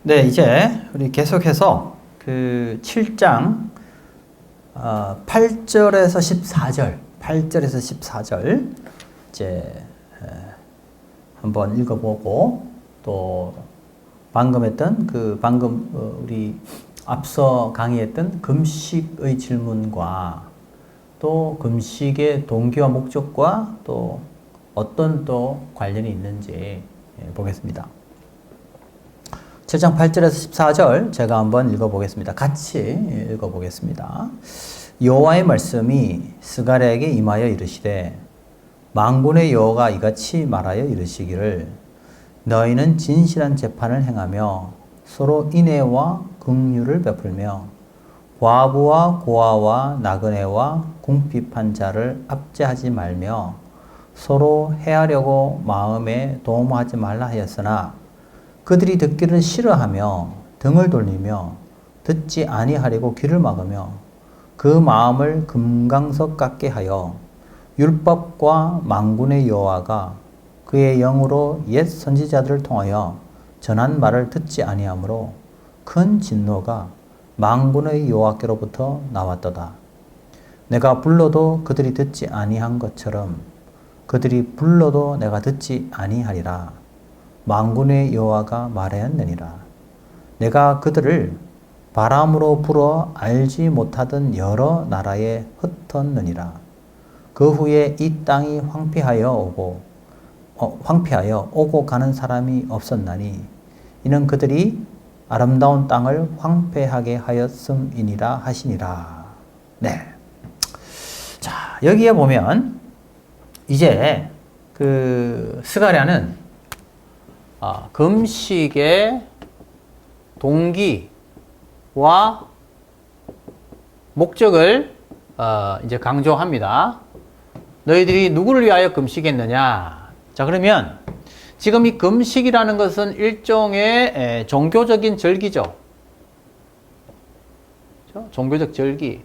네, 이제 우리 계속해서 그 7장 8절에서 14절, 8절에서 14절 이제 한번 읽어보고 또 방금 했던 우리 앞서 강의했던 금식의 질문과 또 금식의 동기와 목적과 또 어떤 또 관련이 있는지 보겠습니다. 7장 8절에서 14절 제가 한번 읽어보겠습니다. 같이 읽어보겠습니다. 여호와의 말씀이 스가랴에게 임하여 이르시되 만군의 여호와가 이같이 말하여 이르시기를 너희는 진실한 재판을 행하며 서로 인애와 긍휼을 베풀며 과부와 고아와 나그네와 궁핍한 자를 압제하지 말며 서로 해하려고 마음에 도모하지 말라 하였으나 그들이 듣기를 싫어하며 등을 돌리며 듣지 아니하려고 귀를 막으며 그 마음을 금강석 같게 하여 율법과 만군의 여호와가 그의 영으로 옛 선지자들을 통하여 전한 말을 듣지 아니하므로 큰 진노가 만군의 여호와께로부터 나왔도다. 내가 불러도 그들이 듣지 아니한 것처럼 그들이 불러도 내가 듣지 아니하리라. 만군의 여호와가 말하였느니라. 내가 그들을 바람으로 불어 알지 못하던 여러 나라에 흩었느니라. 그 후에 이 땅이 황폐하여 오고 가는 사람이 없었나니 이는 그들이 아름다운 땅을 황폐하게 하였음이니라 하시니라. 네. 자, 여기에 보면 이제 그 스가랴는 금식의 동기와 목적을 이제 강조합니다. 너희들이 누구를 위하여 금식했느냐? 자, 그러면 지금 이 금식이라는 것은 일종의 종교적인 절기죠. 종교적 절기.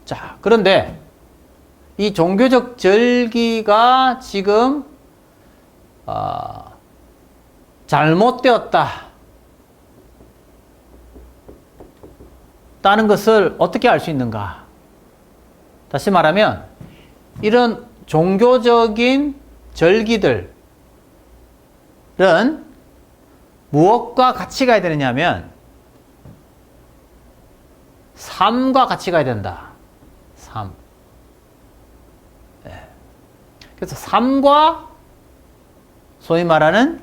자, 그런데 이 종교적 절기가 지금 잘못되었다 다는 것을 어떻게 알 수 있는가? 다시 말하면 이런 종교적인 절기들은 무엇과 같이 가야 되느냐면 삶과 같이 가야 된다. 삶. 그래서 삶과 소위 말하는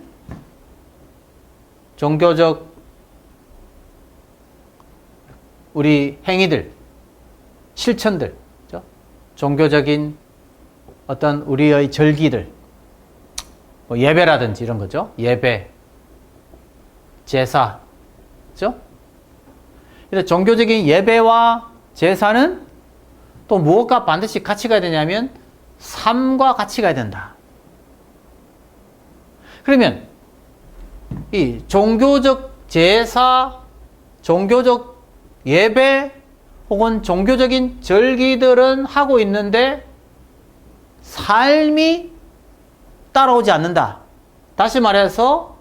종교적 우리 행위들, 실천들, 그렇죠? 종교적인 어떤 우리의 절기들, 뭐 예배라든지 이런 거죠. 예배, 제사, 그렇죠? 그래서 종교적인 예배와 제사는 또 무엇과 반드시 같이 가야 되냐면 삶과 같이 가야 된다. 그러면 이 종교적 제사, 종교적 예배 혹은 종교적인 절기들은 하고 있는데 삶이 따라오지 않는다. 다시 말해서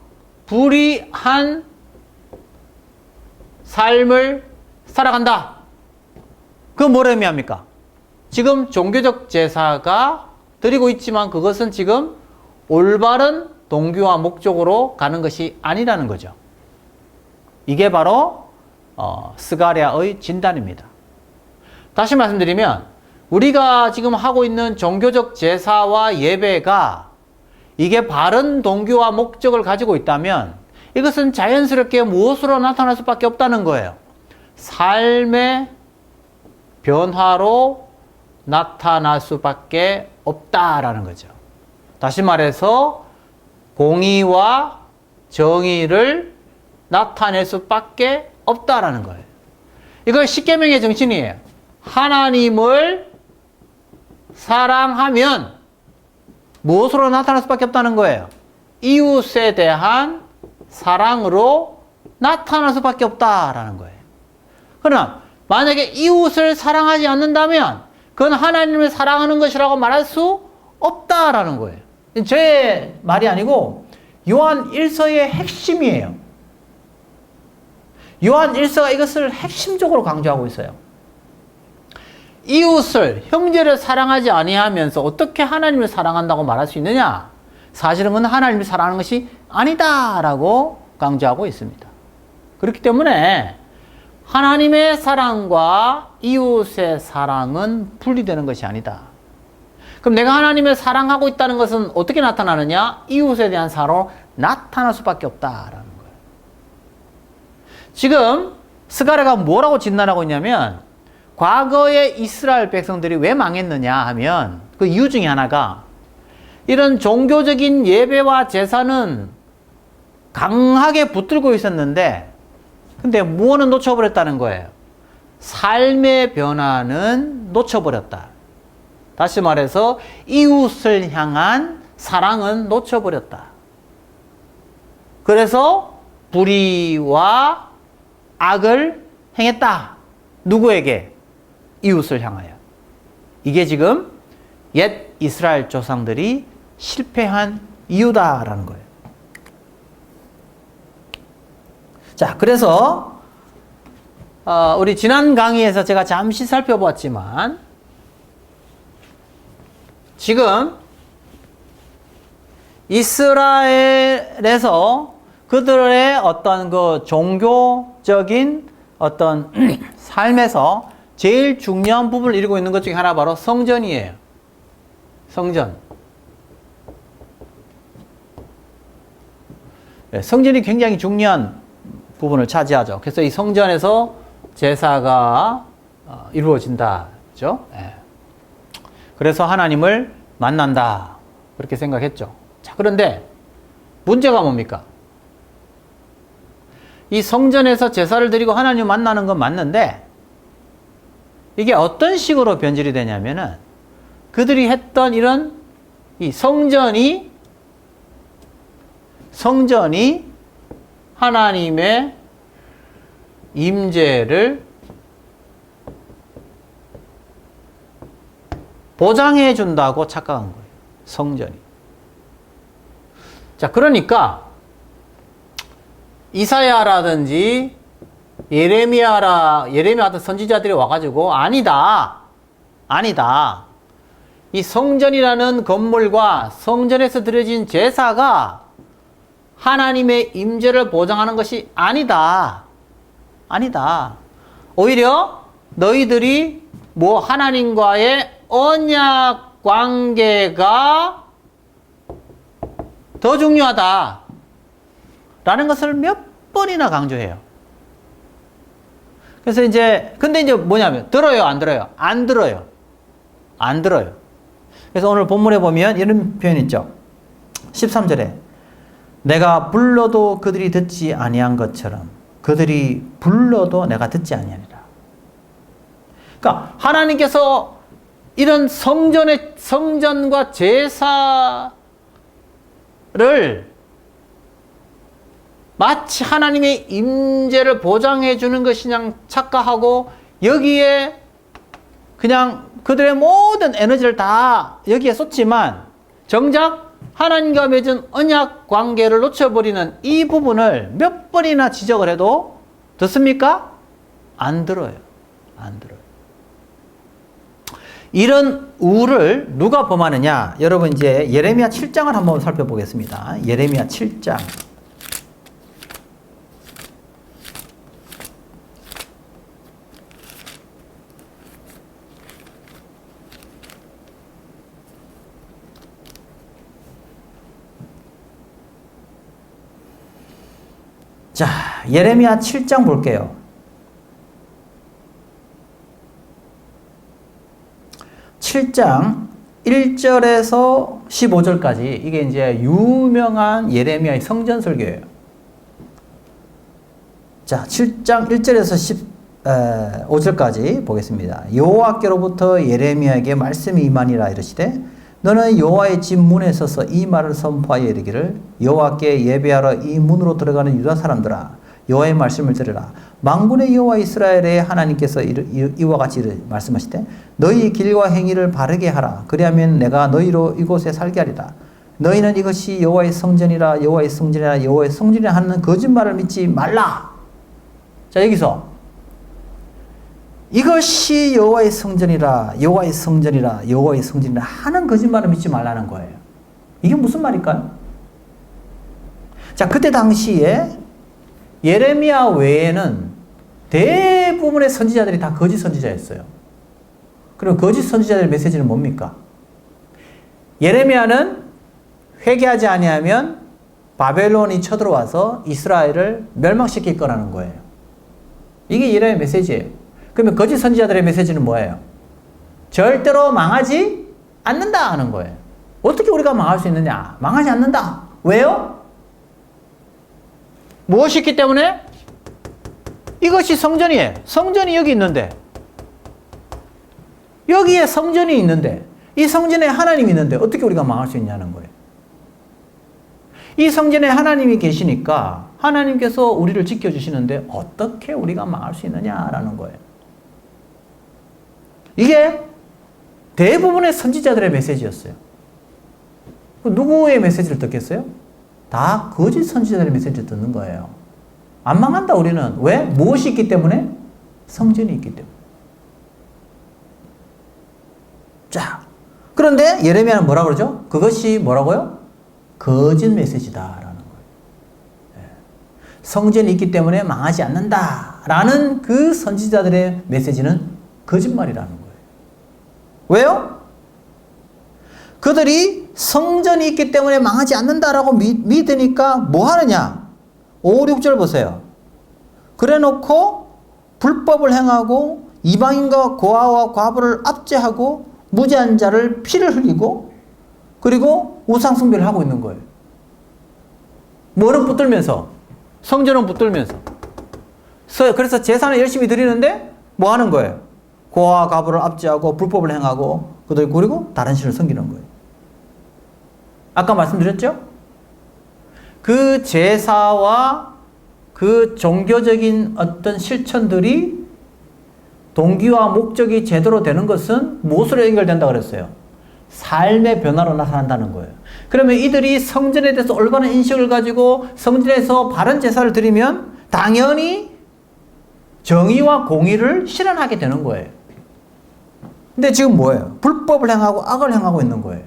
불의한 삶을 살아간다. 그건 뭘 의미합니까? 지금 종교적 제사가 드리고 있지만 그것은 지금 올바른 동기와 목적으로 가는 것이 아니라는 거죠. 이게 바로 스가랴의 진단입니다. 다시 말씀드리면 우리가 지금 하고 있는 종교적 제사와 예배가 이게 바른 동기와 목적을 가지고 있다면 이것은 자연스럽게 무엇으로 나타날 수밖에 없다는 거예요. 삶의 변화로 나타날 수밖에 없다라는 거죠. 다시 말해서 공의와 정의를 나타낼 수밖에 없다라는 거예요. 이걸 십계명의 정신이에요. 하나님을 사랑하면 무엇으로 나타날 수밖에 없다는 거예요? 이웃에 대한 사랑으로 나타날 수밖에 없다라는 거예요. 그러나 만약에 이웃을 사랑하지 않는다면 그건 하나님을 사랑하는 것이라고 말할 수 없다라는 거예요. 제 말이 아니고 요한 1서의 핵심이에요. 요한 1서가 이것을 핵심적으로 강조하고 있어요. 이웃을, 형제를 사랑하지 아니하면서 어떻게 하나님을 사랑한다고 말할 수 있느냐? 사실은 그건 하나님을 사랑하는 것이 아니다라고 강조하고 있습니다. 그렇기 때문에 하나님의 사랑과 이웃의 사랑은 분리되는 것이 아니다. 그럼 내가 하나님을 사랑하고 있다는 것은 어떻게 나타나느냐? 이웃에 대한 사랑으로 나타날 수밖에 없다라는 거예요. 지금 스가랴가 뭐라고 진단하고 있냐면, 과거에 이스라엘 백성들이 왜 망했느냐 하면 그 이유 중에 하나가 이런 종교적인 예배와 제사는 강하게 붙들고 있었는데, 근데 무엇은 놓쳐버렸다는 거예요? 삶의 변화는 놓쳐버렸다. 다시 말해서 이웃을 향한 사랑은 놓쳐버렸다. 그래서 불의와 악을 행했다. 누구에게? 이웃을 향하여. 이게 지금 옛 이스라엘 조상들이 실패한 이유다라는 거예요. 자, 그래서 우리 지난 강의에서 제가 잠시 살펴보았지만, 지금 이스라엘에서 그들의 어떤 그 종교적인 어떤 삶에서 제일 중요한 부분을 이루고 있는 것 중에 하나 바로 성전이에요. 성전. 네, 성전이 굉장히 중요한 부분을 차지하죠. 그래서 이 성전에서 제사가 이루어진다. 그죠? 네. 그래서 하나님을 만난다. 그렇게 생각했죠. 자, 그런데 문제가 뭡니까? 이 성전에서 제사를 드리고 하나님을 만나는 건 맞는데, 이게 어떤 식으로 변질이 되냐면은, 그들이 했던 이런 이 성전이 하나님의 임재를 보장해 준다고 착각한 거예요. 성전이. 자, 그러니까 이사야라든지 예레미야 같은 선지자들이 와가지고 아니다. 이 성전이라는 건물과 성전에서 드려진 제사가 하나님의 임재를 보장하는 것이 아니다. 오히려 너희들이 하나님과의 언약 관계가 더 중요하다. 라는 것을 몇 번이나 강조해요. 그래서 근데 뭐냐면, 들어요, 안 들어요? 안 들어요. 그래서 오늘 본문에 보면 이런 표현 있죠. 13절에 내가 불러도 그들이 듣지 아니한 것처럼 그들이 불러도 내가 듣지 아니하니라. 그러니까 하나님께서 이런 성전과 제사를 마치 하나님의 임재를 보장해 주는 것이냐 착각하고, 여기에 그냥 그들의 모든 에너지를 다 여기에 쏟지만, 정작 하나님과 맺은 언약 관계를 놓쳐버리는 이 부분을 몇 번이나 지적을 해도 듣습니까? 안 들어요. 이런 우를 누가 범하느냐? 여러분 예레미야 7장을 한번 살펴보겠습니다. 예레미야 7장. 자, 예레미야 7장 볼게요. 7장 1절에서 15절까지 이게 유명한 예레미야의 성전 설교예요. 자, 7장 1절에서 15절까지 보겠습니다. 여호와께로부터 예레미야에게 말씀이 임하니라 이르시되 너는 여호와의 집 문에 서서 이 말을 선포하여 이르기를 여호와께 예배하러 이 문으로 들어가는 유다 사람들아 여호와의 말씀을 들으라. 만군의 여호와 이스라엘의 하나님께서 이와 같이 말씀하시되 너희 길과 행위를 바르게 하라. 그리하면 내가 너희로 이곳에 살게 하리라. 너희는 이것이 여호와의 성전이라 여호와의 성전이라 여호와의 성전이라 하는 거짓말을 믿지 말라. 자, 여기서 이것이 여호와의 성전이라 여호와의 성전이라 여호와의 성전이라 하는 거짓말을 믿지 말라는 거예요. 이게 무슨 말일까요? 자, 그때 당시에 예레미야 외에는 대부분의 선지자들이 다 거짓 선지자였어요. 그럼 거짓 선지자들의 메시지는 뭡니까? 예레미야는 회개하지 아니하면 바벨론이 쳐들어와서 이스라엘을 멸망시킬 거라는 거예요. 이게 예레미야 메시지예요. 그러면 거짓 선지자들의 메시지는 뭐예요? 절대로 망하지 않는다 하는 거예요. 어떻게 우리가 망할 수 있느냐? 망하지 않는다. 왜요? 무엇이 있기 때문에? 이것이 성전이에요. 성전이 여기 있는데, 여기에 성전이 있는데, 이 성전에 하나님이 있는데 어떻게 우리가 망할 수 있냐는 거예요. 이 성전에 하나님이 계시니까 하나님께서 우리를 지켜주시는데 어떻게 우리가 망할 수 있느냐라는 거예요. 이게 대부분의 선지자들의 메시지였어요. 누구의 메시지를 듣겠어요? 다 거짓 선지자들의 메시지를 듣는 거예요. 안 망한다 우리는. 왜? 무엇이 있기 때문에? 성전이 있기 때문에. 자, 그런데 예레미야는 뭐라고 그러죠? 그것이 뭐라고요? 거짓 메시지다라는 거예요. 성전이 있기 때문에 망하지 않는다라는 그 선지자들의 메시지는 거짓말이라는 거예요. 왜요? 그들이 성전이 있기 때문에 망하지 않는다라고 믿으니까 뭐 하느냐? 5, 6절 보세요. 그래 놓고 불법을 행하고 이방인과 고아와 과부를 압제하고 무죄한 자를 피를 흘리고 그리고 우상 숭배를 하고 있는 거예요. 뭐는 붙들면서? 성전은 붙들면서. 그래서 제사는 열심히 드리는데 뭐 하는 거예요? 고아와 과부를 압제하고 불법을 행하고 그리고 다른 신을 섬기는 거예요. 아까 말씀드렸죠? 그 제사와 그 종교적인 어떤 실천들이 동기와 목적이 제대로 되는 것은 무엇으로 연결된다고 그랬어요? 삶의 변화로 나타난다는 거예요. 그러면 이들이 성전에 대해서 올바른 인식을 가지고 성전에서 바른 제사를 드리면 당연히 정의와 공의를 실현하게 되는 거예요. 근데 지금 뭐예요? 불법을 행하고 악을 행하고 있는 거예요.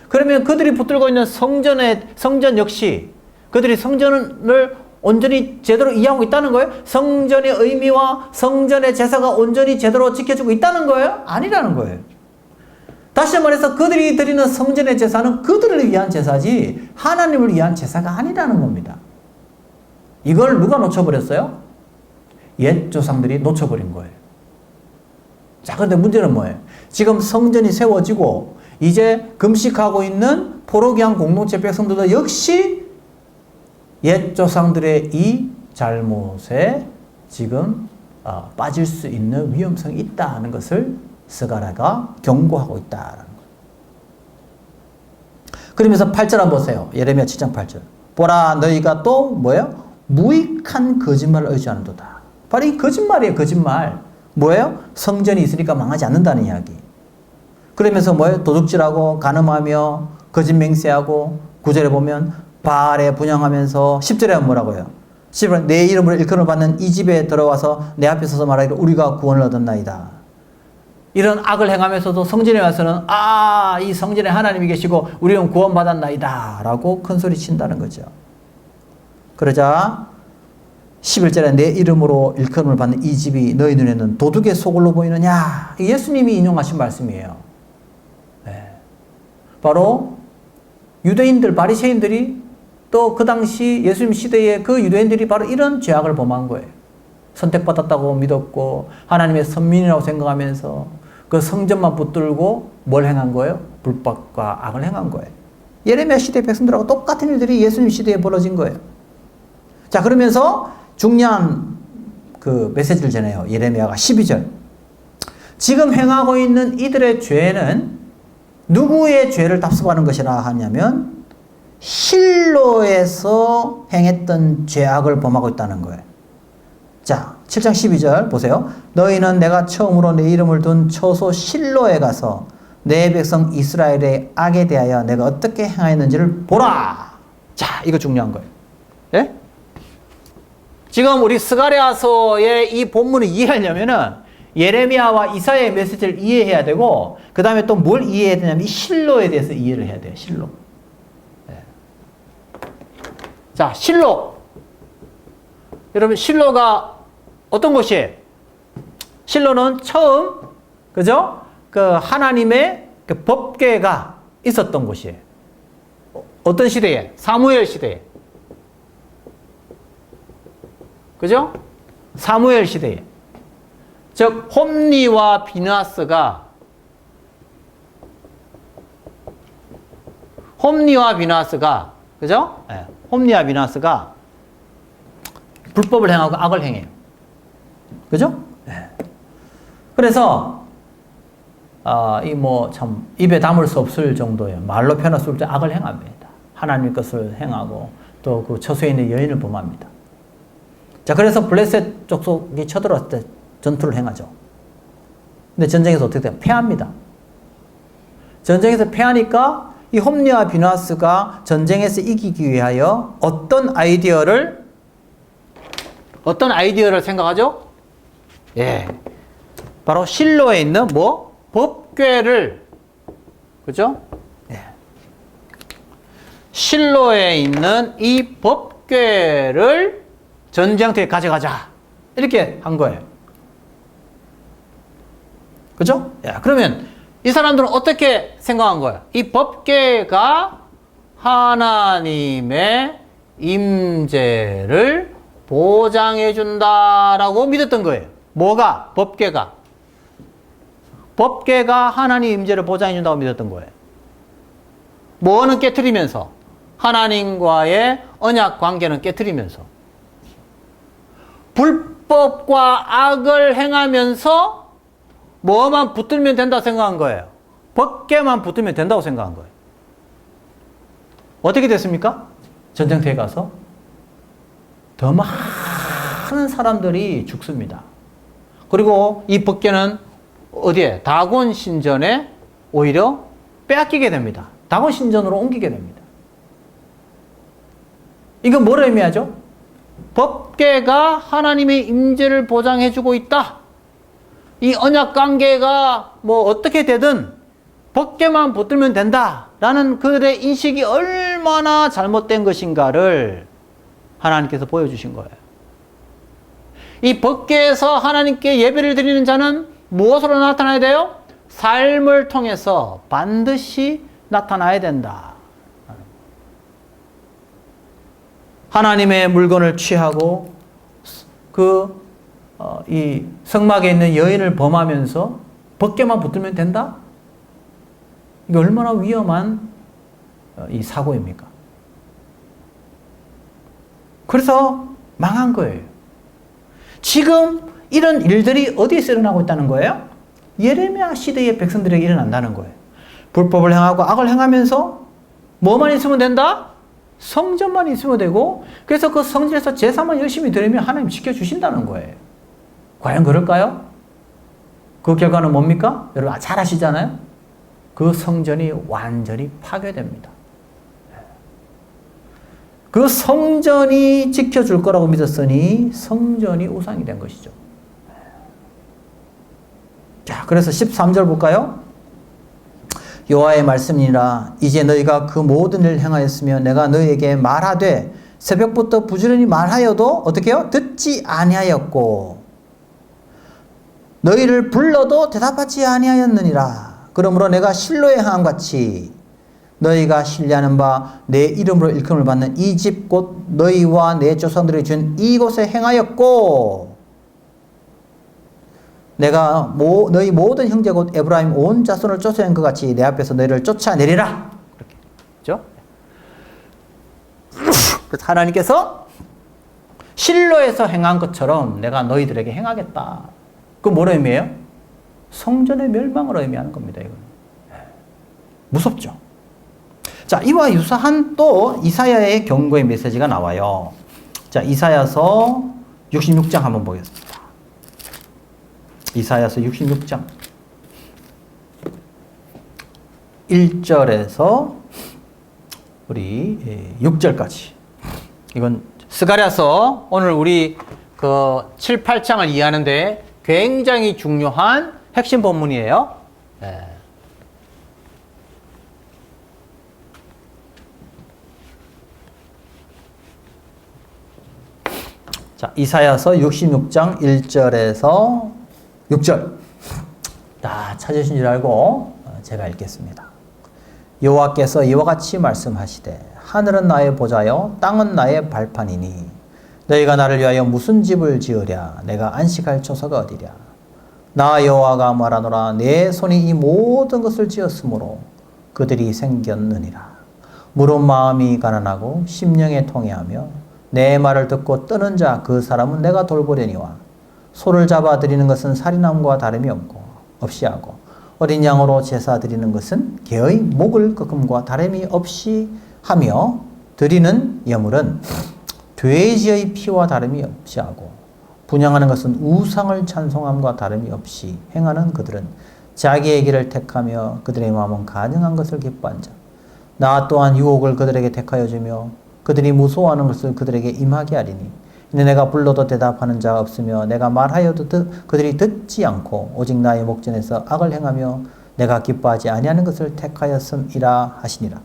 그러면 그들이 붙들고 있는 성전 역시 그들이 성전을 온전히 제대로 이해하고 있다는 거예요? 성전의 의미와 성전의 제사가 온전히 제대로 지켜지고 있다는 거예요? 아니라는 거예요. 다시 말해서 그들이 드리는 성전의 제사는 그들을 위한 제사지 하나님을 위한 제사가 아니라는 겁니다. 이걸 누가 놓쳐버렸어요? 옛 조상들이 놓쳐버린 거예요. 자, 그런데 문제는 뭐예요? 지금 성전이 세워지고 이제 금식하고 있는 포로기한 공동체 백성들도 역시 옛 조상들의 이 잘못에 지금 빠질 수 있는 위험성이 있다는 것을 스가랴가 경고하고 있다는 거예요. 그러면서 8절 한번 보세요. 예레미야 7장 8절. 보라, 너희가 또 뭐예요? 무익한 거짓말을 의지하는도다. 바로 이 거짓말이에요. 거짓말. 뭐예요? 성전이 있으니까 망하지 않는다는 이야기. 그러면서 뭐예요? 도둑질하고 간음하며 거짓 맹세하고 9절에 보면 바알에 분향하면서 10절에 뭐라고 해요? 10절에 내 이름으로 일컬음을 받는 이 집에 들어와서 내 앞에 서서 말하기를 우리가 구원을 얻었나이다. 이런 악을 행하면서도 성전에 와서는 이 성전에 하나님이 계시고 우리는 구원받았나이다 라고 큰소리 친다는 거죠. 그러자 11절에 내 이름으로 일컬음을 받는 이 집이 너희 눈에는 도둑의 소굴로 보이느냐? 예수님이 인용하신 말씀이에요. 네. 바로 유대인들, 바리새인들이 또 그 당시 예수님 시대에 그 유대인들이 바로 이런 죄악을 범한 거예요. 선택받았다고 믿었고 하나님의 선민이라고 생각하면서 그 성전만 붙들고 뭘 행한 거예요? 불법과 악을 행한 거예요. 예레미야 시대 백성들하고 똑같은 일들이 예수님 시대에 벌어진 거예요. 자, 그러면서 중요한 그 메시지를 전해요. 예레미야가 12절. 지금 행하고 있는 이들의 죄는 누구의 죄를 답습하는 것이라 하냐면 실로에서 행했던 죄악을 범하고 있다는 거예요. 자, 7장 12절 보세요. 너희는 내가 처음으로 내 이름을 둔 처소 실로에 가서 내 백성 이스라엘의 악에 대하여 내가 어떻게 행하였는지를 보라. 자, 이거 중요한 거예요. 예? 지금 우리 스가랴서의 이 본문을 이해하려면은 예레미야와 이사야의 메시지를 이해해야 되고, 그 다음에 또 뭘 이해해야 되냐면 이 실로에 대해서 이해를 해야 돼요. 실로. 예. 자, 실로. 여러분, 실로가 어떤 곳이에요? 실로는 처음, 그죠? 그 하나님의 그 법궤가 있었던 곳이에요. 어떤 시대에? 사무엘 시대에. 그죠? 사무엘 시대에. 즉, 홈니와 비느하스가 그죠? 네. 홈니와 비느하스가 불법을 행하고 악을 행해요. 그죠? 네. 그래서 이 뭐 참 입에 담을 수 없을 정도의 말로 표현할 수 없을 악을 행합니다. 하나님 것을 행하고 또 그 처소에 있는 여인을 범합니다. 자, 그래서 블레셋 족속이 쳐들어왔을 때 전투를 행하죠. 근데 전쟁에서 어떻게 돼요? 패합니다. 전쟁에서 패하니까 이 홈리와 비느하스가 전쟁에서 이기기 위하여 어떤 아이디어를 생각하죠? 예. 바로 실로에 있는 뭐? 법궤를, 그죠? 예. 실로에 있는 이 법궤를 전쟁터에 가져가자. 이렇게 한 거예요. 그죠? 예. 그러면 이 사람들은 어떻게 생각한 거예요? 이 법궤가 하나님의 임재를 보장해 준다라고 믿었던 거예요. 뭐가? 법궤가 하나님 임재를 보장해 준다고 믿었던 거예요. 뭐는 깨트리면서? 하나님과의 언약 관계는 깨트리면서. 불법과 악을 행하면서 뭐만 붙들면 된다고 생각한 거예요. 법궤만 붙들면 된다고 생각한 거예요. 어떻게 됐습니까? 전쟁터에 가서 더 많은 사람들이 죽습니다. 그리고 이 법궤는 어디에? 다곤 신전에 오히려 빼앗기게 됩니다. 다곤 신전으로 옮기게 됩니다. 이건 뭘 의미하죠? 법궤가 하나님의 임재를 보장해주고 있다. 이 언약 관계가 뭐 어떻게 되든 법궤만 붙들면 된다라는 그들의 인식이 얼마나 잘못된 것인가를 하나님께서 보여주신 거예요. 이 법궤에서 하나님께 예배를 드리는 자는 무엇으로 나타나야 돼요? 삶을 통해서 반드시 나타나야 된다. 하나님의 물건을 취하고 이 성막에 있는 여인을 범하면서 법궤만 붙들면 된다? 이게 얼마나 위험한 이 사고입니까? 그래서 망한 거예요. 지금 이런 일들이 어디에서 일어나고 있다는 거예요? 예레미야 시대의 백성들에게 일어난다는 거예요. 불법을 행하고 악을 행하면서 뭐만 있으면 된다? 성전만 있으면 되고, 그래서 그 성전에서 제사만 열심히 드리면 하나님 지켜주신다는 거예요. 과연 그럴까요? 그 결과는 뭡니까? 여러분 잘 아시잖아요? 그 성전이 완전히 파괴됩니다. 그 성전이 지켜줄 거라고 믿었으니 성전이 우상이 된 것이죠. 자, 그래서 13절 볼까요? 여호와의 말씀이니라. 이제 너희가 그 모든 일을 행하였으며 내가 너희에게 말하되 새벽부터 부지런히 말하여도 어떻게 해요? 듣지 아니하였고 너희를 불러도 대답하지 아니하였느니라. 그러므로 내가 실로에 행한 같이 너희가 신뢰하는 바 내 이름으로 일컬음을 받는 이 집 곧 너희와 내 조상들이 준 이곳에 행하였고 내가 너희 모든 형제 곧 에브라임 온 자손을 쫓아낸 것 같이 내 앞에서 너희를 쫓아내리라. 그렇게 그렇죠? 그래서 하나님께서 실로에서 행한 것처럼 내가 너희들에게 행하겠다. 그건 뭘 의미해요? 성전의 멸망을 의미하는 겁니다. 이건 무섭죠. 자, 이와 유사한 또 이사야의 경고의 메시지가 나와요. 자, 이사야서 66장 한번 보겠습니다. 이사야서 66장 1절에서 우리 6절까지. 이건 스가랴서 오늘 우리 그 7, 8장을 이해하는데 굉장히 중요한 핵심 본문이에요. 네. 자, 이사야서 66장 1절에서 6절. 다 찾으신 줄 알고 제가 읽겠습니다. 여호와께서 이와 같이 말씀하시되 하늘은 나의 보좌요 땅은 나의 발판이니 너희가 나를 위하여 무슨 집을 지으랴 내가 안식할 초소가 어디랴 나 여호와가 말하노라 내 손이 이 모든 것을 지었으므로 그들이 생겼느니라 무릇 마음이 가난하고 심령에 통해하며 내 말을 듣고 뜨는 자 그 사람은 내가 돌보려니와 소를 잡아 드리는 것은 살인함과 다름이 없이 하고 어린 양으로 제사 드리는 것은 개의 목을 꺾음과 다름이 없이 하며 드리는 예물은 돼지의 피와 다름이 없이 하고 분향하는 것은 우상을 찬송함과 다름이 없이 행하는 그들은 자기의 길을 택하며 그들의 마음은 가능한 것을 기뻐한 자 나 또한 유혹을 그들에게 택하여 주며 그들이 무서워하는 것을 그들에게 임하게 하리니 근데 내가 불러도 대답하는 자가 없으며 내가 말하여도 그들이 듣지 않고 오직 나의 목전에서 악을 행하며 내가 기뻐하지 아니하는 것을 택하였음이라 하시니라.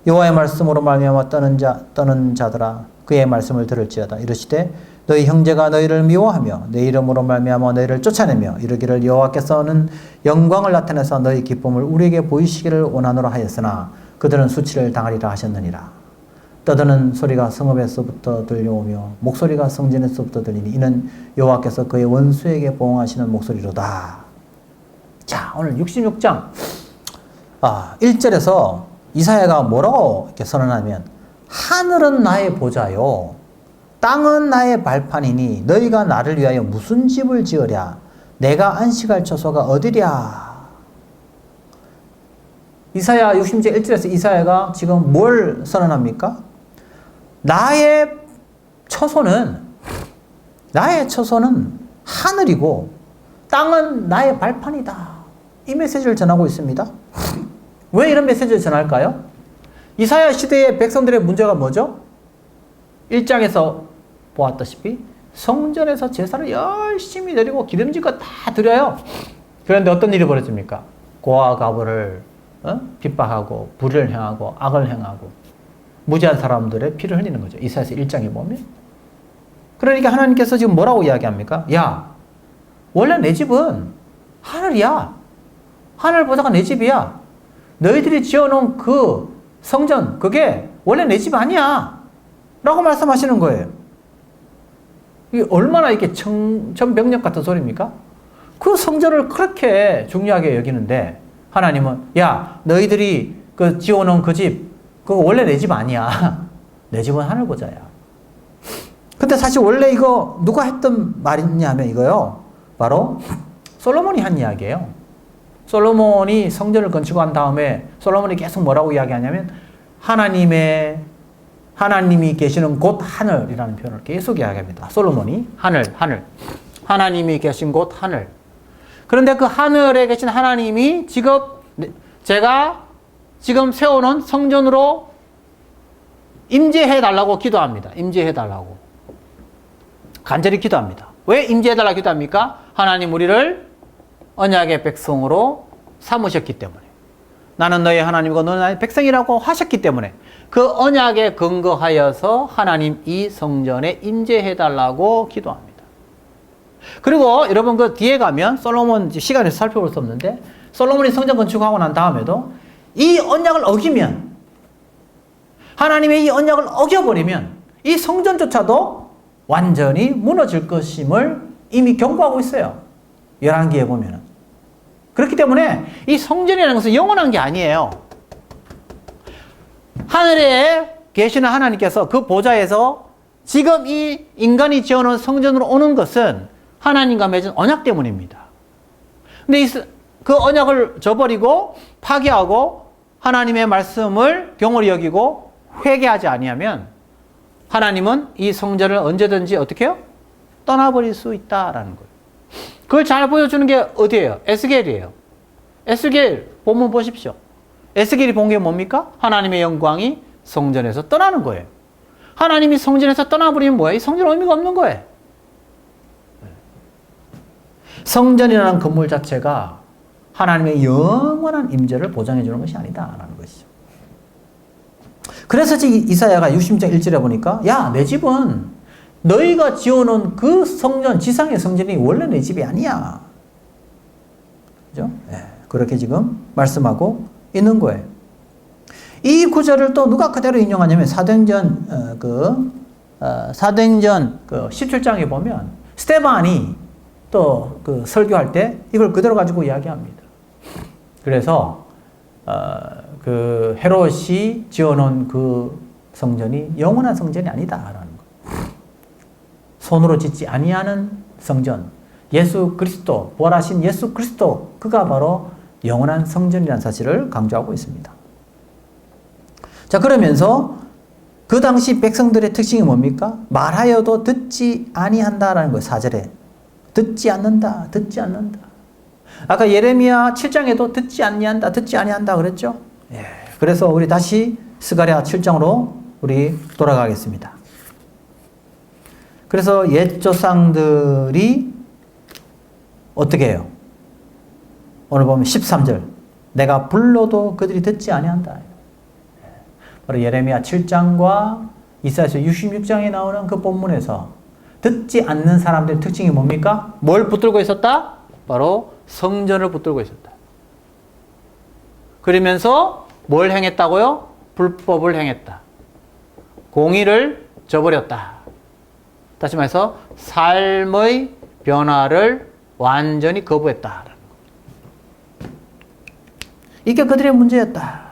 여호와의 말씀으로 말미암아 떠는 자들아 그의 말씀을 들을지어다. 이르시되 너희 형제가 너희를 미워하며 내 이름으로 말미암아 너희를 쫓아내며 이르기를 여호와께서는 영광을 나타내서 너희 기쁨을 우리에게 보이시기를 원하노라 하였으나 그들은 수치를 당하리라 하셨느니라. 떠드는 소리가 성읍에서부터 들려오며 목소리가 성전에서부터 들리니 이는 여호와께서 그의 원수에게 보응하시는 목소리로다. 자, 오늘 66장 1절에서 이사야가 뭐라고 이렇게 선언하면 하늘은 나의 보좌요 땅은 나의 발판이니 너희가 나를 위하여 무슨 집을 지으랴 내가 안식할 처소가 어디랴. 이사야 60장 1절에서 이사야가 지금 뭘 선언합니까? 나의 처소는 하늘이고 땅은 나의 발판이다. 이 메시지를 전하고 있습니다. 왜 이런 메시지를 전할까요? 이사야 시대의 백성들의 문제가 뭐죠? 1장에서 보았다시피 성전에서 제사를 열심히 드리고 기름진 거 다 드려요. 그런데 어떤 일이 벌어집니까? 고아 가부를 핍박하고 불의를 행하고 악을 행하고 무지한 사람들의 피를 흘리는 거죠. 이사야서 1장에 보면. 그러니까 하나님께서 지금 뭐라고 이야기합니까? 야, 원래 내 집은 하늘이야. 하늘 보다가 내 집이야. 너희들이 지어놓은 그 성전, 그게 원래 내 집 아니야. 라고 말씀하시는 거예요. 이게 얼마나 이렇게 천병력 같은 소리입니까? 그 성전을 그렇게 중요하게 여기는데 하나님은 야, 너희들이 그 지어놓은 그 집, 그거 원래 내 집 아니야. 내 집은 하늘 보좌야. 근데 사실 원래 이거 누가 했던 말이냐 하면 이거요. 바로 솔로몬이 한 이야기예요. 솔로몬이 성전을 건축한 다음에 솔로몬이 계속 뭐라고 이야기하냐면 하나님이 계시는 곳 하늘이라는 표현을 계속 이야기합니다. 솔로몬이 하늘. 하나님이 계신 곳 하늘. 그런데 그 하늘에 계신 하나님이 제가 지금 세워놓은 성전으로 임재해달라고 기도합니다. 임재해달라고. 간절히 기도합니다. 왜 임재해달라고 기도합니까? 하나님 우리를 언약의 백성으로 삼으셨기 때문에. 나는 너의 하나님이고 너는 나의 백성이라고 하셨기 때문에 그 언약에 근거하여서 하나님 이 성전에 임재해달라고 기도합니다. 그리고 여러분 그 뒤에 가면 솔로몬 시간에서 살펴볼 수 없는데 솔로몬이 성전 건축하고 난 다음에도 이 언약을 어기면 하나님의 이 언약을 어겨버리면 이 성전조차도 완전히 무너질 것임을 이미 경고하고 있어요. 열왕기에 보면은. 그렇기 때문에 이 성전이라는 것은 영원한 게 아니에요. 하늘에 계시는 하나님께서 그 보좌에서 지금 이 인간이 지어놓은 성전으로 오는 것은 하나님과 맺은 언약 때문입니다. 근데 그 언약을 저버리고 파기하고 하나님의 말씀을 경홀히 여기고 회개하지 아니하면 하나님은 이 성전을 언제든지 어떻게 해요? 떠나버릴 수 있다라는 거예요. 그걸 잘 보여주는 게 어디예요? 에스겔이에요. 에스겔 본문 보십시오. 에스겔이 본 게 뭡니까? 하나님의 영광이 성전에서 떠나는 거예요. 하나님이 성전에서 떠나버리면 뭐야? 이 성전 의미가 없는 거예요. 성전이라는 건물 자체가 하나님의 영원한 임재를 보장해 주는 것이 아니다라는 것이죠. 그래서 이사야가 60장 1절에 보니까 야, 내 집은 너희가 지어놓은 그 성전, 지상의 성전이 원래 내 집이 아니야. 그죠? 네, 그렇게 지금 말씀하고 있는 거예요. 이 구절을 또 누가 그대로 인용하냐면 사도행전 17장에 보면 스데반이 또 그 설교할 때 이걸 그대로 가지고 이야기합니다. 그래서 그 헤롯이 지어놓은 그 성전이 영원한 성전이 아니다라는 거. 손으로 짓지 아니하는 성전, 예수 그리스도, 부활하신 예수 그리스도, 그가 바로 영원한 성전이라는 사실을 강조하고 있습니다. 자, 그러면서 그 당시 백성들의 특징이 뭡니까? 말하여도 듣지 아니한다라는 거예요. 4절에. 듣지 않는다, 듣지 않는다. 아까 예레미야 7장에도 듣지 아니한다, 듣지 아니한다 그랬죠? 예. 그래서 우리 다시 스가랴 7장으로 우리 돌아가겠습니다. 그래서 옛 조상들이 어떻게 해요? 오늘 보면 13절. 내가 불러도 그들이 듣지 아니한다. 바로 예레미야 7장과 이사야서 66장에 나오는 그 본문에서 듣지 않는 사람들의 특징이 뭡니까? 뭘 붙들고 있었다? 바로 성전을 붙들고 있었다. 그러면서 뭘 행했다고요? 불법을 행했다. 공의를 저버렸다. 다시 말해서 삶의 변화를 완전히 거부했다. 이게 그들의 문제였다.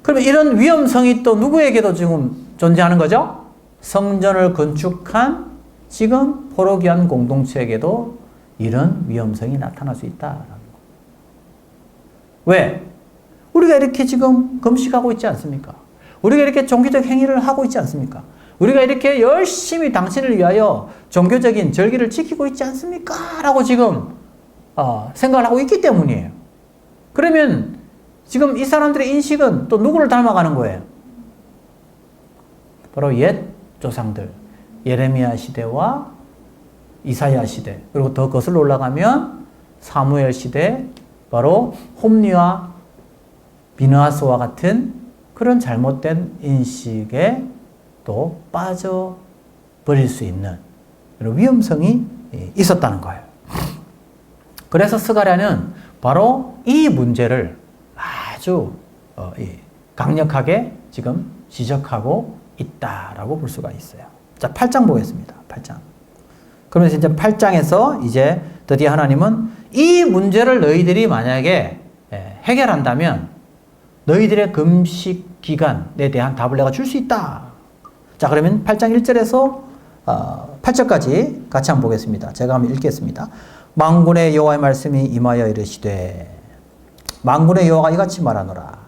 그러면 이런 위험성이 또 누구에게도 지금 존재하는 거죠? 성전을 건축한 지금 포로기한 공동체에게도 이런 위험성이 나타날 수 있다라는 거. 왜? 우리가 이렇게 지금 금식하고 있지 않습니까? 우리가 이렇게 종교적 행위를 하고 있지 않습니까? 우리가 이렇게 열심히 당신을 위하여 종교적인 절기를 지키고 있지 않습니까? 라고 지금 생각을 하고 있기 때문이에요. 그러면 지금 이 사람들의 인식은 또 누구를 닮아가는 거예요? 바로 옛 조상들, 예레미야 시대와 이사야 시대, 그리고 더 거슬러 올라가면 사무엘 시대, 바로 홈리와 비느하스와 같은 그런 잘못된 인식에 또 빠져버릴 수 있는 그런 위험성이 있었다는 거예요. 그래서 스가랴는 바로 이 문제를 아주 강력하게 지금 지적하고 있다라고 볼 수가 있어요. 자, 8장 보겠습니다. 8장. 그러면서 이제 8장에서 이제 드디어 하나님은 이 문제를 너희들이 만약에 해결한다면 너희들의 금식 기간에 대한 답을 내가 줄 수 있다. 자, 그러면 8장 1절에서 8절까지 같이 한번 보겠습니다. 제가 한번 읽겠습니다. 만군의 여호와의 말씀이 임하여 이르시되 만군의 여호와가 이같이 말하노라.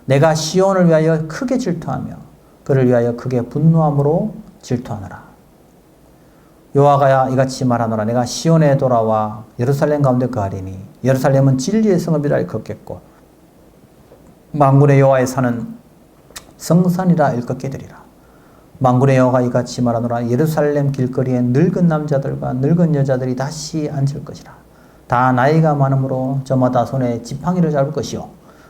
내가 시온을 위하여 크게 질투하며 그를 위하여 크게 분노함으로 질투하노라. 여호와가 이같이 말하노라. 내가 시온에 돌아와 예루살렘 가운데 거하리니 예루살렘은 진리의 성읍이라 걷겠고 만군의 여호와의 산은 성산이라 일컫게 되리라. 만군의 여호와가 이같이 말하노라. 예루살렘 길거리에 늙은 남자들과 늙은 여자들이 다시 앉을 것이라. 다 나이가 많으므로 저마다 손에 지팡이를 잡을 것이요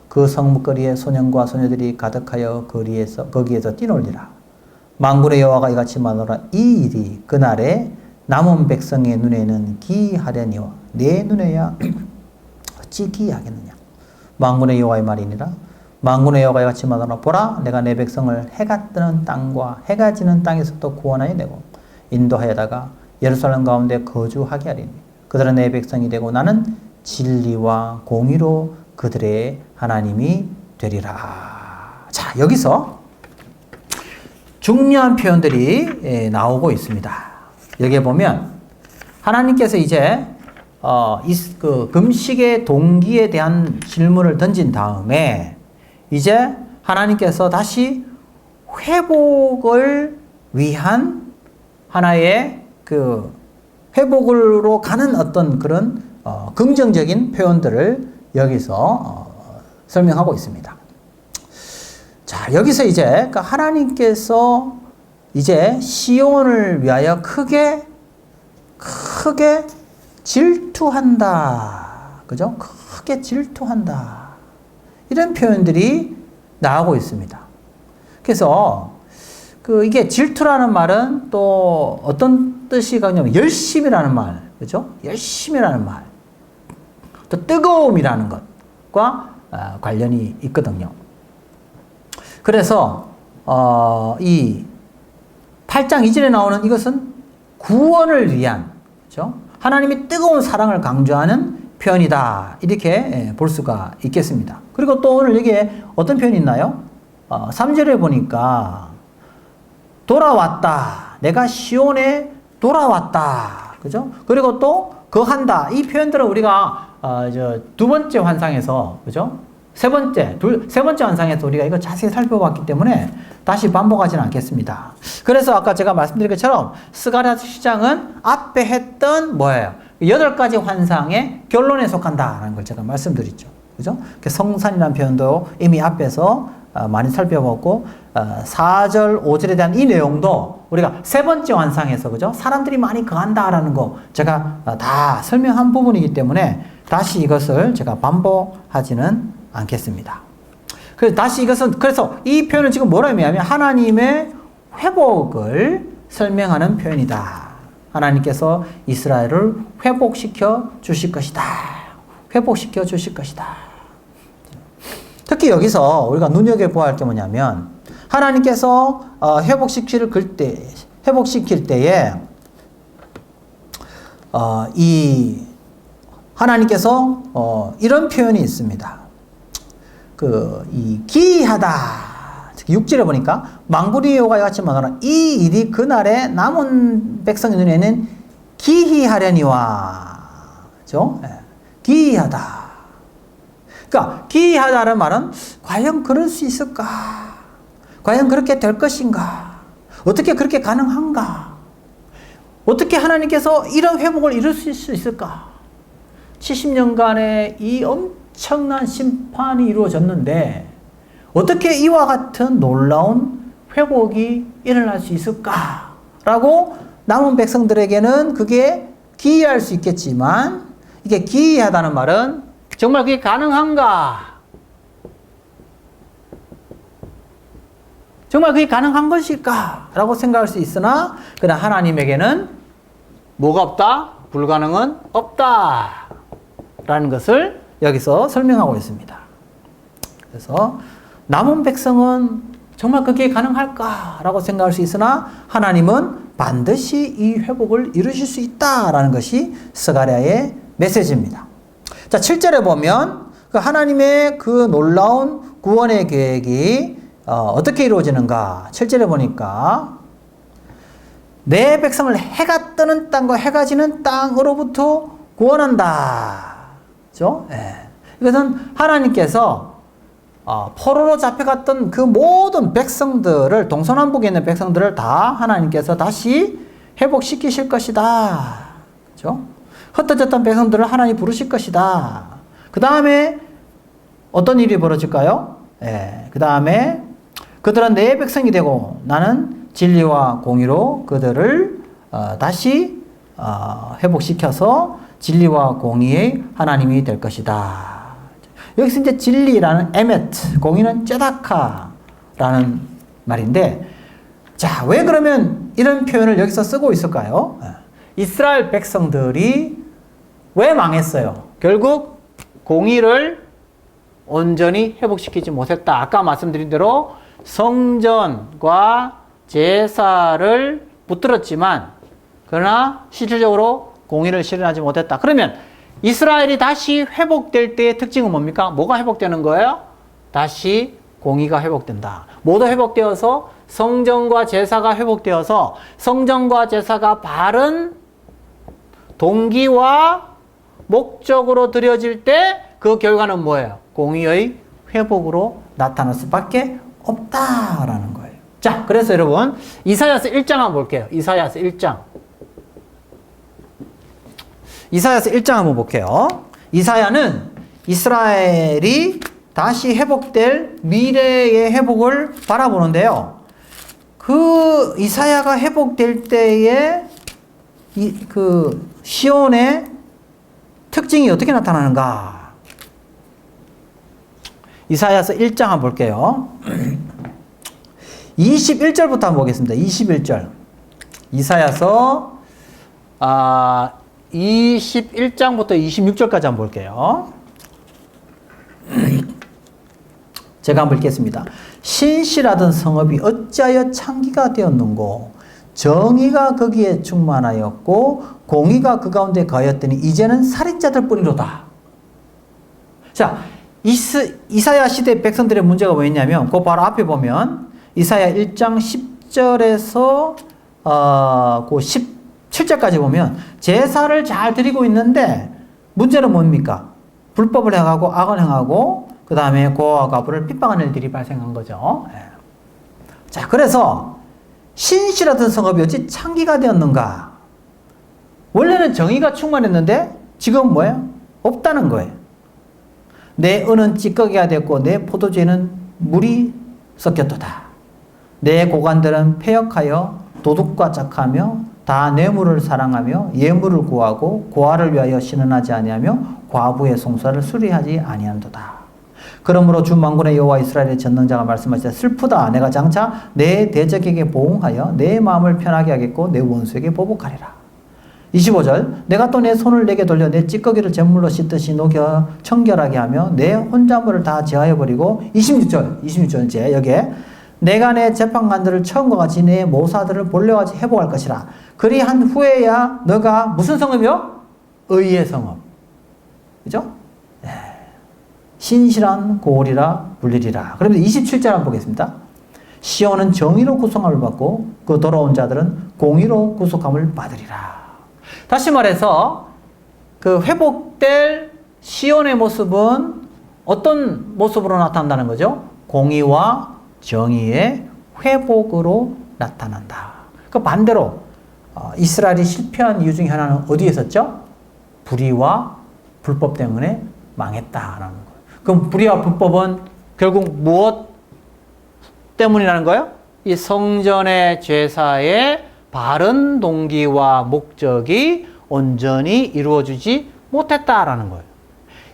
그 성문거리에 소년과 소녀들이 가득하여 거기에서 뛰놀리라. 만군의 여호와가 이같이 말하노라. 이 일이 그날에 남은 백성의 눈에는 기이하려니와 내 눈에야 어찌 기이하겠느냐. 만군의 여호와의 말이니라. 만군의 여호와가 이같이 말하노라. 보라, 내가 내 백성을 해가 뜨는 땅과 해가 지는 땅에서부터 구원하여 내고 인도하여다가 예루살렘 가운데 거주하게 하리니 그들은 내 백성이 되고 나는 진리와 공의로 그들의 하나님이 되리라. 자, 여기서 중요한 표현들이 나오고 있습니다. 여기에 보면 하나님께서 이제 그 금식의 동기에 대한 질문을 던진 다음에 이제 하나님께서 다시 회복을 위한 하나의 그 회복으로 가는 어떤 그런 긍정적인 표현들을 여기서 설명하고 있습니다. 자, 여기서 이제 하나님께서 이제 시온을 위하여 크게 질투한다. 그죠? 크게 질투한다. 이런 표현들이 나오고 있습니다. 그래서 이게 질투라는 말은 또 어떤 뜻이 가냐면 열심이라는 말, 그죠? 열심이라는 말, 또 뜨거움이라는 것과 관련이 있거든요. 그래서 이 8장 2절에 나오는 이것은 구원을 위한, 그죠? 하나님이 뜨거운 사랑을 강조하는 표현이다. 이렇게 볼 수가 있겠습니다. 그리고 또 오늘 여기에 어떤 표현이 있나요? 3절에 보니까 돌아왔다. 내가 시온에 돌아왔다. 그죠? 그리고 또 거한다. 이 표현들은 우리가 두 번째 환상에서, 그죠? 세 번째 환상에서 우리가 이거 자세히 살펴봤기 때문에 다시 반복하지는 않겠습니다. 그래서 아까 제가 말씀드린 것처럼 스가랴서 10장은 앞에 했던 뭐예요? 8가지 환상의 결론에 속한다라는 걸 제가 말씀드렸죠. 그죠? 성산이라는 표현도 이미 앞에서 많이 살펴봤고, 4절, 5절에 대한 이 내용도 우리가 세 번째 환상에서, 그죠? 사람들이 많이 거한다라는 거 제가 다 설명한 부분이기 때문에 다시 이것을 제가 반복하지는 않겠습니다. 그래서 이 표현은 지금 뭐라 의미하면 하나님의 회복을 설명하는 표현이다. 하나님께서 이스라엘을 회복시켜 주실 것이다. 회복시켜 주실 것이다. 특히 여기서 우리가 눈여겨보아야 할 게 뭐냐면, 하나님께서 회복시킬 때에 하나님께서 이런 표현이 있습니다. 이 기이하다. 6절에 보니까 망구리 여호와의 같이 말하노라. 이 일이 그날에 남은 백성의 눈에는 기이하려니와. 그죠? 기이하다. 그러니까 기이하다는 말은 과연 그럴 수 있을까? 과연 그렇게 될 것인가? 어떻게 그렇게 가능한가? 어떻게 하나님께서 이런 회복을 이루실 수 있을까? 70년간의 이 엄청난 심판이 이루어졌는데 어떻게 이와 같은 놀라운 회복이 일어날 수 있을까? 라고 남은 백성들에게는 그게 기이할 수 있겠지만, 이게 기이하다는 말은 정말 그게 가능한가? 정말 그게 가능한 것일까? 라고 생각할 수 있으나, 그러나 하나님에게는 뭐가 없다? 불가능은 없다. 라는 것을 여기서 설명하고 있습니다. 그래서 남은 백성은 정말 그게 가능할까? 라고 생각할 수 있으나 하나님은 반드시 이 회복을 이루실 수 있다라는 것이 스가랴의 메시지입니다. 자, 7절에 보면 하나님의 그 놀라운 구원의 계획이 어떻게 이루어지는가? 7절에 보니까 내 백성을 해가 뜨는 땅과 해가 지는 땅으로부터 구원한다. 그죠? 이것은 하나님께서 포로로 잡혀갔던 그 모든 백성들을, 동서남북에 있는 백성들을 다 하나님께서 다시 회복시키실 것이다. 그죠? 흩어졌던 백성들을 하나님 부르실 것이다. 그 다음에 어떤 일이 벌어질까요? 그 다음에 그들은 내 백성이 되고 나는 진리와 공의로 그들을 다시 회복시켜서 진리와 공의의 하나님이 될 것이다. 여기서 이제 진리라는 에메트, 공의는 쩌다카라는 말인데, 자, 왜 그러면 이런 표현을 여기서 쓰고 있을까요? 이스라엘 백성들이 왜 망했어요? 결국 공의를 온전히 회복시키지 못했다. 아까 말씀드린 대로 성전과 제사를 붙들었지만 그러나 실질적으로 공의를 실현하지 못했다. 그러면 이스라엘이 다시 회복될 때의 특징은 뭡니까? 뭐가 회복되는 거예요? 다시 공의가 회복된다. 뭐도 회복되어서 성전과 제사가 회복되어서 성전과 제사가 바른 동기와 목적으로 드려질 때 그 결과는 뭐예요? 공의의 회복으로 나타날 수밖에 없다라는 거예요. 자, 그래서 여러분 이사야서 1장 한번 볼게요. 이사야서 1장. 이사야서 1장 한번 볼게요. 이사야는 이스라엘이 다시 회복될 미래의 회복을 바라보는데요. 그 이사야가 회복될 때에 그 시온의 특징이 어떻게 나타나는가? 이사야서 1장 한번 볼게요. 21절부터 한번 보겠습니다. 21절. 이사야서 21장부터 26절까지 한번 볼게요. 제가 한번 읽겠습니다. 신실하던 성읍이 어찌하여 창기가 되었는고 정의가 거기에 충만하였고 공의가 그 가운데 거하였더니 이제는 살인자들 뿐이로다. 자, 이사야 시대 백성들의 문제가 뭐였냐면 그 바로 앞에 보면 이사야 1장 10절에서 그 17절까지 보면 제사를 잘 드리고 있는데 문제는 뭡니까? 불법을 행하고 악을 행하고 그 다음에 고아와 과부를 핍박하는 일들이 발생한 거죠. 자, 그래서 신실하던 성읍이 어찌 창기가 되었는가? 원래는 정의가 충만했는데 지금 뭐예요? 없다는 거예요. 내 은은 찌꺼기가 됐고 내 포도주에는 물이 섞였도다. 내 고관들은 패역하여 도둑과 짝하며 다 뇌물을 사랑하며 예물을 구하고 고아를 위하여 신원하지 아니하며 과부의 송사를 수리하지 아니한도다. 그러므로 주 만군의 여호와 이스라엘의 전능자가 말씀하시되 슬프다. 내가 장차 내 대적에게 보응하여 내 마음을 편하게 하겠고 내 원수에게 보복하리라. 25절 내가 또 내 손을 내게 돌려 내 찌꺼기를 제물로 씻듯이 녹여 청결하게 하며 내 혼자물을 다 제하여 버리고 26절째 여기에 내가 내 재판관들을 처음과 같이 내 모사들을 본래와 같이 회복할 것이라. 그리한 후에야 너가 무슨 성읍이요? 의의 성읍. 그죠? 네. 신실한 고을이라 불리리라. 그러면 27절 한번 보겠습니다. 시온은 정의로 구속함을 받고 그 돌아온 자들은 공의로 구속함을 받으리라. 다시 말해서 그 회복될 시온의 모습은 어떤 모습으로 나타난다는 거죠? 공의와 정의의 회복으로 나타난다. 그 반대로 이스라엘이 실패한 이유 중에 하나는 어디에 있었죠? 불의와 불법 때문에 망했다라는 거예요. 그럼 불의와 불법은 결국 무엇 때문이라는 거예요? 이 성전의 제사의 바른 동기와 목적이 온전히 이루어지지 못했다라는 거예요.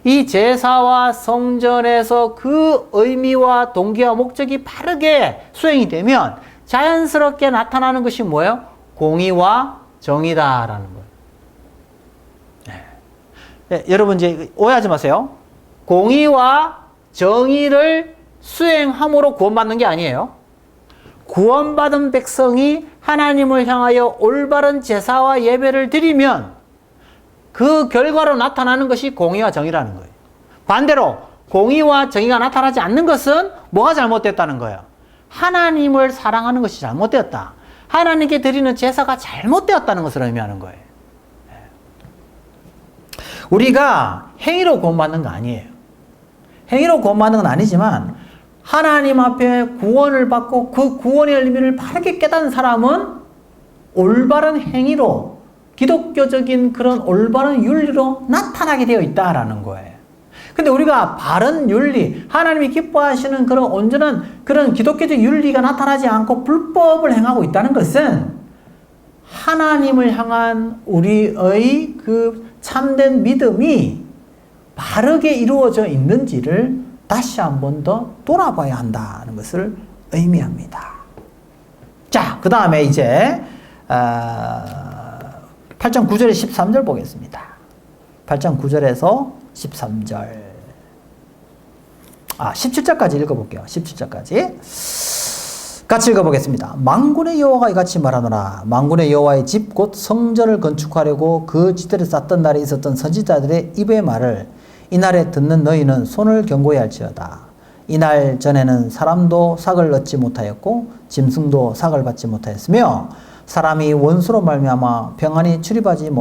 이 제사와 성전에서 그 의미와 동기와 목적이 바르게 수행이 되면 자연스럽게 나타나는 것이 뭐예요? 공의와 정의다라는 거예요. 네, 여러분 이제 오해하지 마세요. 공의와 정의를 수행함으로 구원받는 게 아니에요. 구원받은 백성이 하나님을 향하여 올바른 제사와 예배를 드리면 그 결과로 나타나는 것이 공의와 정의라는 거예요. 반대로 공의와 정의가 나타나지 않는 것은 뭐가 잘못됐다는 거예요? 하나님을 사랑하는 것이 잘못되었다. 하나님께 드리는 제사가 잘못되었다는 것을 의미하는 거예요. 우리가 행위로 구원받는 거 아니에요. 행위로 구원받는 건 아니지만 하나님 앞에 구원을 받고 그 구원의 의미를 바르게 깨닫는 사람은 올바른 행위로 기독교적인 그런 올바른 윤리로 나타나게 되어 있다라는 거예요. 근데 우리가 바른 윤리, 하나님이 기뻐하시는 그런 온전한 그런 기독교적 윤리가 나타나지 않고 불법을 행하고 있다는 것은 하나님을 향한 우리의 그 참된 믿음이 바르게 이루어져 있는지를 다시 한 번 더 돌아봐야 한다는 것을 의미합니다. 자, 그 다음에 이제 8장 9절에 13절 보겠습니다. 8장 9절에서 13절 17절까지 읽어볼게요. 17절까지 같이 읽어보겠습니다. 만군의 여호와가 이같이 말하노라. 만군의 여호와의 집 곧 성전을 건축하려고 그 지들을 쌓던 날에 있었던 선지자들의 입의 말을 이날에 듣는 너희는 손을 견고히 할지어다. 이날 전에는 사람도 삭을 얻지 못하였고 짐승도 삭을 받지 못하였으며 사람이 원수로 말미암아 평안히 출입하지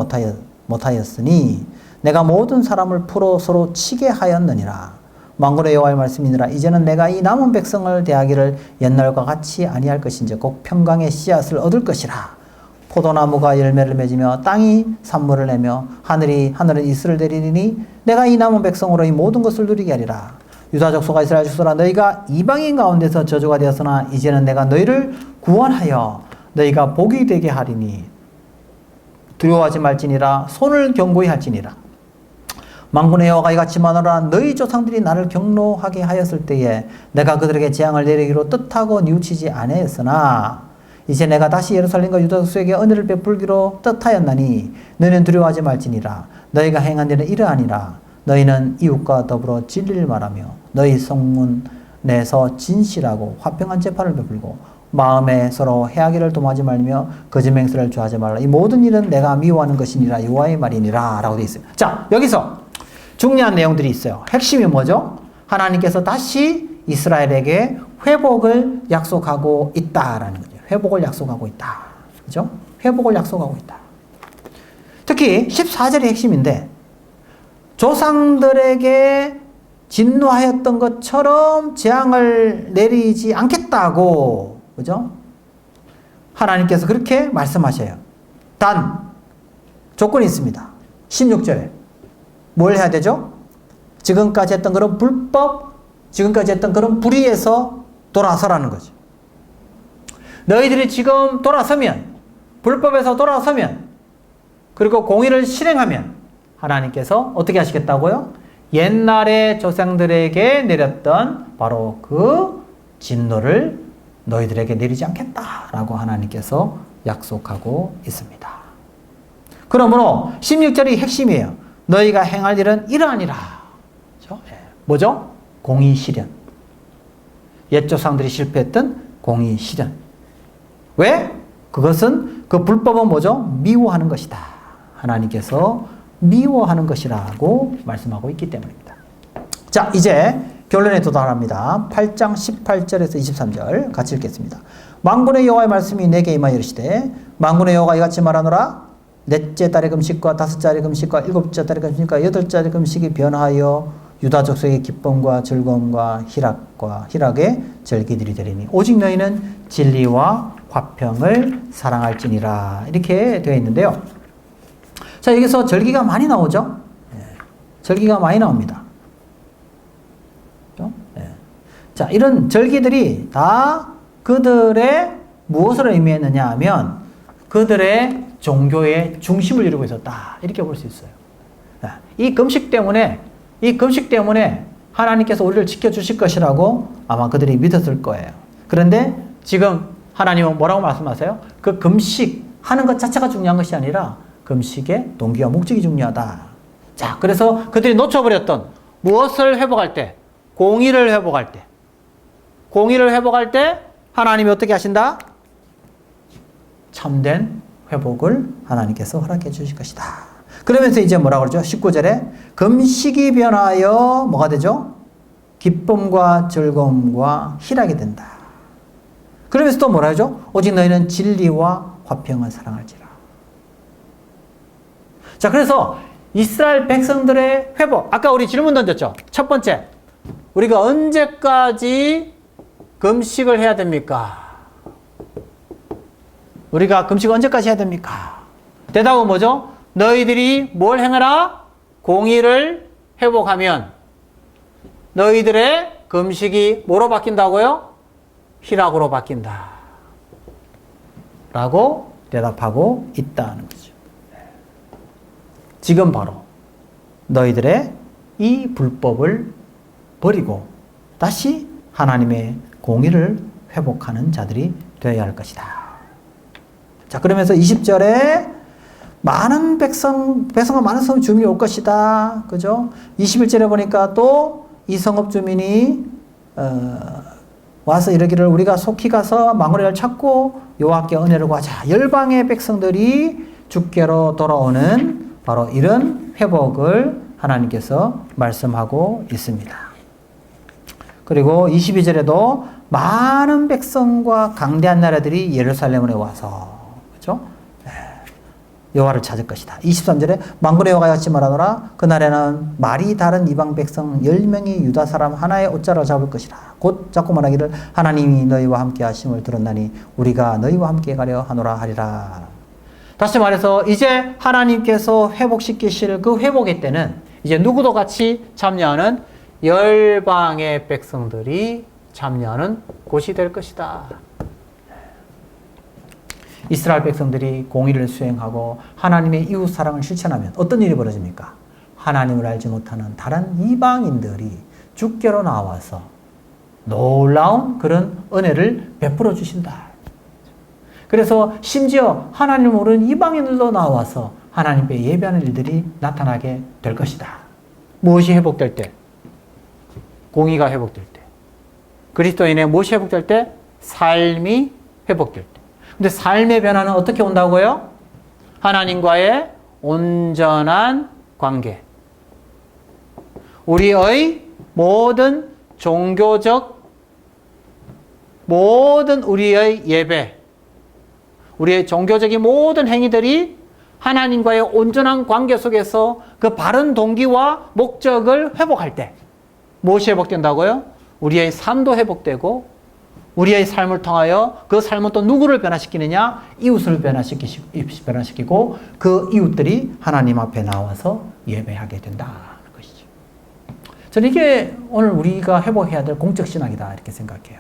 못하였으니 내가 모든 사람을 풀어 서로 치게 하였느니라. 만군의 여호와의 말씀이니라. 이제는 내가 이 남은 백성을 대하기를 옛날과 같이 아니할 것인지 곧 평강의 씨앗을 얻을 것이라. 포도나무가 열매를 맺으며 땅이 산물을 내며 하늘은 이슬을 내리니 내가 이 남은 백성으로 이 모든 것을 누리게 하리라. 유다 족속아 이스라엘 족속아 너희가 이방인 가운데서 저주가 되었으나 이제는 내가 너희를 구원하여 너희가 복이 되게 하리니 두려워하지 말지니라. 손을 견고히 할지니라. 만군의 여호와가 이같이 말하노라. 너희 조상들이 나를 경노하게 하였을 때에 내가 그들에게 재앙을 내리기로 뜻하고 뉘우치지 아니하였으나 이제 내가 다시 예루살렘과 유다 족속에게 은혜를 베풀기로 뜻하였나니 너희는 두려워하지 말지니라. 너희가 행한 일은 이러하니라. 너희는 이웃과 더불어 진리를 말하며 너희 성문 내서 진실하고 화평한 재판을 베풀고 마음에 서로 해하기를 도모하지 말며 거짓 맹세를 좋아하지 말라. 이 모든 일은 내가 미워하는 것이니라. 여호와의 말이니라 라고 되어 있습니다. 자, 여기서 중요한 내용들이 있어요. 핵심이 뭐죠? 하나님께서 다시 이스라엘에게 회복을 약속하고 있다라는 거죠. 회복을 약속하고 있다. 그죠? 회복을 약속하고 있다. 특히 14절의 핵심인데 조상들에게 진노하였던 것처럼 재앙을 내리지 않겠다고, 그죠? 하나님께서 그렇게 말씀하셔요. 단, 조건이 있습니다. 16절에. 뭘 해야 되죠? 지금까지 했던 그런 불법, 지금까지 했던 그런 불의에서 돌아서라는 거죠. 너희들이 지금 돌아서면, 불법에서 돌아서면, 그리고 공의를 실행하면, 하나님께서 어떻게 하시겠다고요? 옛날에 조상들에게 내렸던 바로 그 진노를 너희들에게 내리지 않겠다라고 하나님께서 약속하고 있습니다. 그러므로 16절이 핵심이에요. 너희가 행할 일은 이러하니라. 뭐죠? 공의 실현. 옛 조상들이 실패했던 공의 실현. 왜? 그것은 그 불법은 뭐죠? 미워하는 것이다. 하나님께서 미워하는 것이라고 말씀하고 있기 때문입니다. 자, 이제 결론에 도달합니다. 8장 18절에서 23절 같이 읽겠습니다. 만군의 여호와의 말씀이 내게 임하여 이르시되 만군의 여호와가 이같이 말하노라. 넷째 달의 금식과 다섯째 금식과 일곱째 달의 금식과 여덟째 금식이 변하여 유다 족속의 기쁨과 즐거움과 희락의 절기들이 되리니 오직 너희는 진리와 화평을 사랑할지니라. 이렇게 되어 있는데요. 자, 여기서 절기가 많이 나오죠? 절기가 많이 나옵니다. 자, 이런 절기들이 다 그들의 무엇을 의미했느냐 하면 그들의 종교의 중심을 이루고 있었다. 이렇게 볼 수 있어요. 이 금식 때문에 하나님께서 우리를 지켜주실 것이라고 아마 그들이 믿었을 거예요. 그런데 지금 하나님은 뭐라고 말씀하세요? 그 금식 하는 것 자체가 중요한 것이 아니라 금식의 동기와 목적이 중요하다. 자, 그래서 그들이 놓쳐버렸던 무엇을 회복할 때? 공의를 회복할 때 하나님이 어떻게 하신다? 참된 회복을 하나님께서 허락해 주실 것이다. 그러면서 이제 뭐라고 그러죠? 19절에 금식이 변하여 뭐가 되죠? 기쁨과 즐거움과 희락이 된다. 그러면서 또 뭐라 하죠? 오직 너희는 진리와 화평을 사랑할지라. 자, 그래서 이스라엘 백성들의 회복. 아까 우리 질문 던졌죠? 첫 번째. 우리가 언제까지 금식을 해야 됩니까? 우리가 금식을 언제까지 해야 됩니까? 대답은 뭐죠? 너희들이 뭘 행하라? 공의를 회복하면 너희들의 금식이 뭐로 바뀐다고요? 희락으로 바뀐다. 라고 대답하고 있다는 거죠. 지금 바로 너희들의 이 불법을 버리고 다시 하나님의 공의를 회복하는 자들이 되어야 할 것이다. 자, 그러면서 20절에 많은 백성과 많은 성읍 주민이 올 것이다. 그죠? 21절에 보니까 또 이 성읍 주민이 와서 이르기를 우리가 속히 가서 망군을 찾고 여호와께 은혜를 구하자. 열방의 백성들이 주께로 돌아오는 바로 이런 회복을 하나님께서 말씀하고 있습니다. 그리고 22절에도 많은 백성과 강대한 나라들이 예루살렘에 와서 그렇죠? 여호와를 찾을 것이다. 23절에 만군의 여호와가 같이 말하노라. 그날에는 말이 다른 이방 백성 10명이 유다 사람 하나의 옷자락을 잡을 것이라. 곧 잡고 말하기를 하나님이 너희와 함께 하심을 들었나니 우리가 너희와 함께 가려 하노라 하리라. 다시 말해서 이제 하나님께서 회복시키실 그 회복의 때는 이제 누구도 같이 참여하는 열방의 백성들이 참여하는 곳이 될 것이다. 이스라엘 백성들이 공의를 수행하고 하나님의 이웃 사랑을 실천하면 어떤 일이 벌어집니까? 하나님을 알지 못하는 다른 이방인들이 주께로 나와서 놀라운 그런 은혜를 베풀어 주신다. 그래서 심지어 하나님을 모르는 이방인들도 나와서 하나님께 예배하는 일들이 나타나게 될 것이다. 무엇이 회복될 때? 공의가 회복될 때. 그리스도인의 무엇이 회복될 때? 삶이 회복될 때. 근데 삶의 변화는 어떻게 온다고요? 하나님과의 온전한 관계. 우리의 모든 종교적, 모든 우리의 예배, 우리의 종교적인 모든 행위들이 하나님과의 온전한 관계 속에서 그 바른 동기와 목적을 회복할 때 무엇이 회복된다고요? 우리의 삶도 회복되고 우리의 삶을 통하여 그 삶은 또 누구를 변화시키느냐? 이웃을 변화시키고 그 이웃들이 하나님 앞에 나와서 예배하게 된다는 것이죠. 저는 이게 오늘 우리가 회복해야 될 공적 신앙이다 이렇게 생각해요.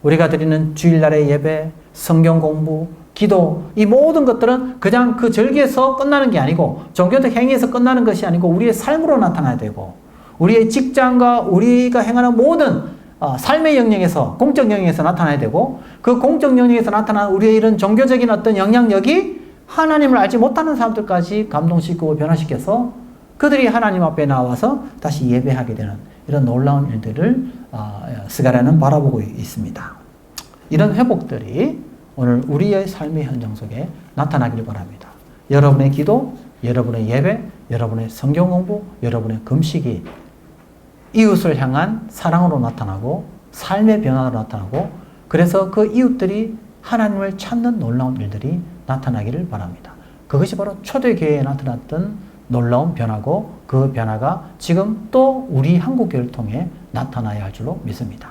우리가 드리는 주일날의 예배, 성경 공부, 기도, 이 모든 것들은 그냥 그 절기에서 끝나는 게 아니고 종교적 행위에서 끝나는 것이 아니고 우리의 삶으로 나타나야 되고 우리의 직장과 우리가 행하는 모든 삶의 영역에서, 공적 영역에서 나타나야 되고 그 공적 영역에서 나타나는 우리의 이런 종교적인 어떤 영향력이 하나님을 알지 못하는 사람들까지 감동시키고 변화시켜서 그들이 하나님 앞에 나와서 다시 예배하게 되는 이런 놀라운 일들을 스가랴는 바라보고 있습니다. 이런 회복들이 오늘 우리의 삶의 현장 속에 나타나길 바랍니다. 여러분의 기도, 여러분의 예배, 여러분의 성경 공부, 여러분의 금식이 이웃을 향한 사랑으로 나타나고 삶의 변화로 나타나고 그래서 그 이웃들이 하나님을 찾는 놀라운 일들이 나타나기를 바랍니다. 그것이 바로 초대교회에 나타났던 놀라운 변화고 그 변화가 지금 또 우리 한국교회를 통해 나타나야 할 줄로 믿습니다.